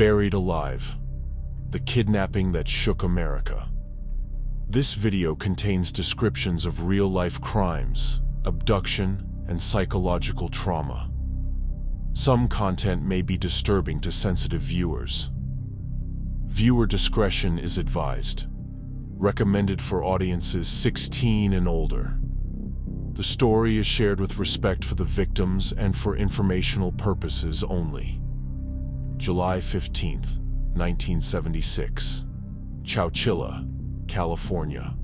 Buried alive. The kidnapping that shook America. This video contains descriptions of real-life crimes, abduction, and psychological trauma. Some content may be disturbing to sensitive viewers. Viewer discretion is advised. Recommended for audiences 16 and older. The story is shared with respect for the victims and for informational purposes only. July 15th, 1976. Chowchilla, California.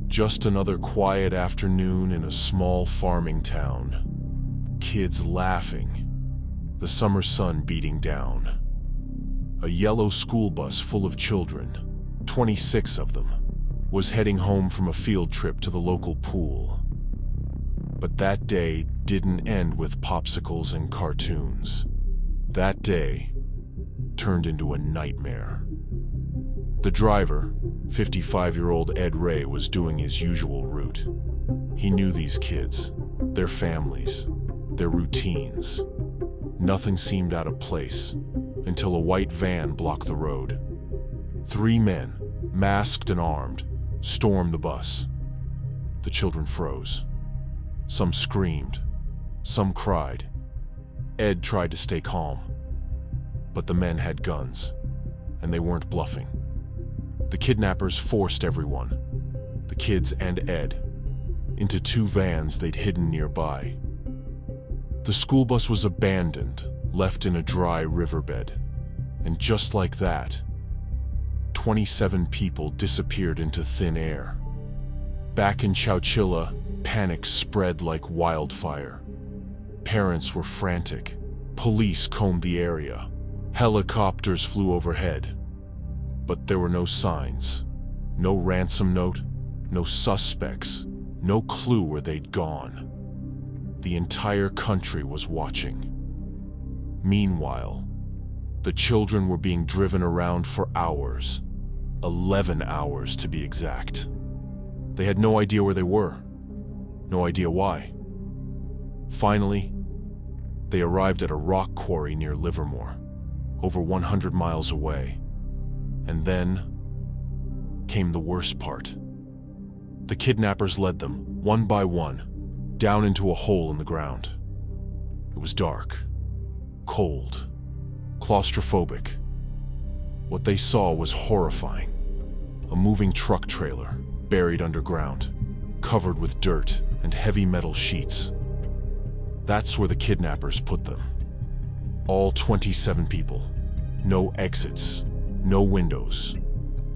Just another quiet afternoon in a small farming town. Kids laughing. The summer sun beating down. A yellow school bus full of children, 26 of them, was heading home from a field trip to the local pool. But that day didn't end with popsicles and cartoons. That day turned into a nightmare. The driver, 55-year-old Ed Ray, was doing his usual route. He knew these kids, their families, their routines. Nothing seemed out of place until a white van blocked the road. 3 men, masked and armed, stormed the bus. The children froze. Some screamed, some cried. Ed tried to stay calm, but the men had guns, and they weren't bluffing. The kidnappers forced everyone, the kids and Ed, into 2 vans they'd hidden nearby. The school bus was abandoned, left in a dry riverbed, and just like that, 27 people disappeared into thin air. Back in Chowchilla, panic spread like wildfire. Parents were frantic. Police combed the area. Helicopters flew overhead. But there were no signs. No ransom note, no suspects, no clue where they'd gone. The entire country was watching. Meanwhile, the children were being driven around for hours. 11 hours to be exact. They had no idea where they were. No idea why. Finally, they arrived at a rock quarry near Livermore, over 100 miles away. And then came the worst part. The kidnappers led them, one by one, down into a hole in the ground. It was dark, cold, claustrophobic. What they saw was horrifying. A moving truck trailer, buried underground, covered with dirt and heavy metal sheets. That's where the kidnappers put them. All 27 people. No exits, no windows,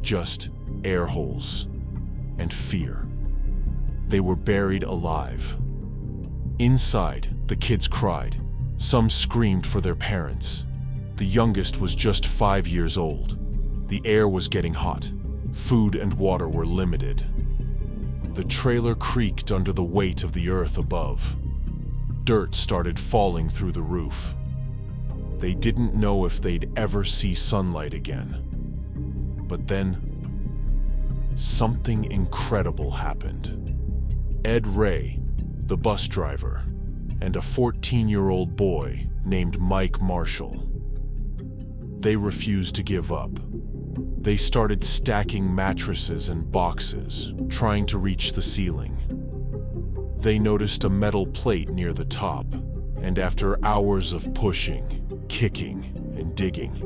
just air holes and fear. They were buried alive. Inside, the kids cried. Some screamed for their parents. The youngest was just 5 years old. The air was getting hot. Food and water were limited. The trailer creaked under the weight of the earth above. Dirt started falling through the roof. They didn't know if they'd ever see sunlight again. But then, something incredible happened. Ed Ray, the bus driver, and a 14-year-old boy named Mike Marshall. They refused to give up. They started stacking mattresses and boxes, trying to reach the ceiling. They noticed a metal plate near the top, and after hours of pushing, kicking, and digging,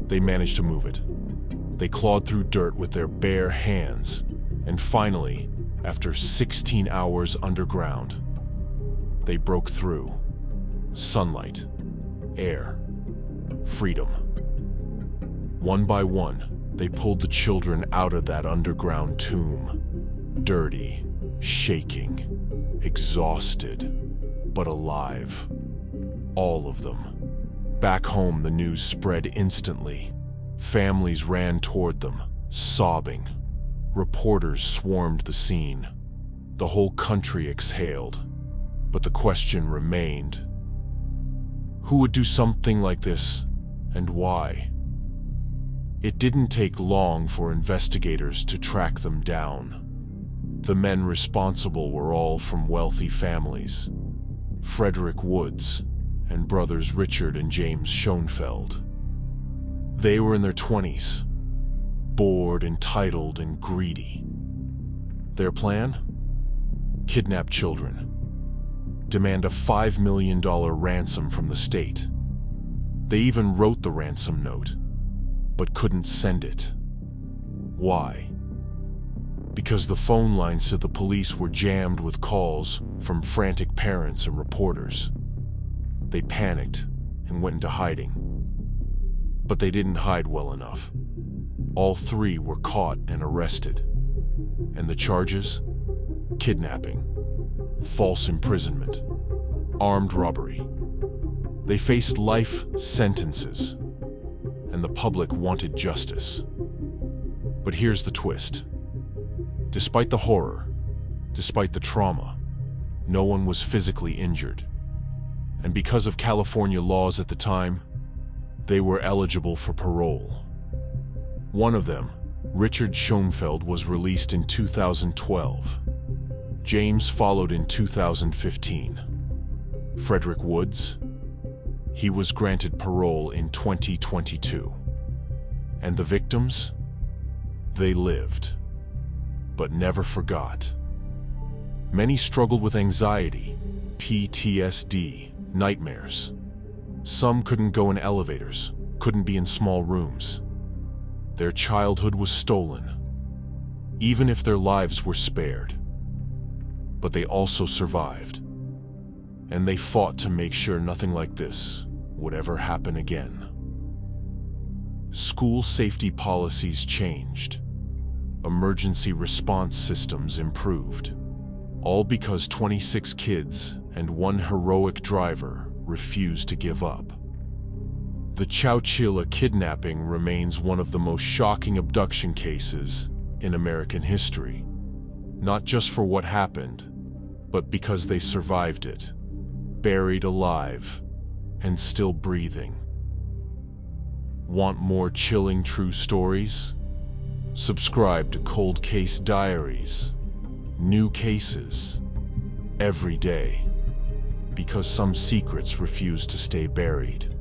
they managed to move it. They clawed through dirt with their bare hands, and finally, after 16 hours underground, they broke through. Sunlight, air, freedom. One by one, they pulled the children out of that underground tomb. Dirty, shaking, exhausted, but alive. All of them. Back home, the news spread instantly. Families ran toward them, sobbing. Reporters swarmed the scene. The whole country exhaled. But the question remained. Who would do something like this, and why? It didn't take long for investigators to track them down. The men responsible were all from wealthy families. Frederick Woods and brothers Richard and James Schoenfeld. They were in their 20s, bored, entitled, and greedy. Their plan? Kidnap children. Demand a $5 million ransom from the state. They even wrote the ransom note, but couldn't send it. Why? Because the phone lines to the police were jammed with calls from frantic parents and reporters. They panicked and went into hiding. But they didn't hide well enough. All three were caught and arrested. And the charges? Kidnapping, false imprisonment, armed robbery. They faced life sentences, and the public wanted justice. But here's the twist. Despite the horror, despite the trauma, no one was physically injured. And because of California laws at the time, they were eligible for parole. One of them, Richard Schoenfeld, was released in 2012. James followed in 2015. Frederick Woods? He was granted parole in 2022. And the victims? They lived, but never forgot. Many struggled with anxiety, PTSD, nightmares. Some couldn't go in elevators, couldn't be in small rooms. Their childhood was stolen, even if their lives were spared. But they also survived, and they fought to make sure nothing like this would ever happen again. School safety policies changed. Emergency response systems improved. All because 26 kids and one heroic driver refused to give up. The Chowchilla Kidnapping remains one of the most shocking abduction cases in American history. Not just for what happened, but because they survived it, buried alive, and still breathing. Want more chilling true stories? Subscribe to Cold Case Diaries. New cases every day, because some secrets refuse to stay buried.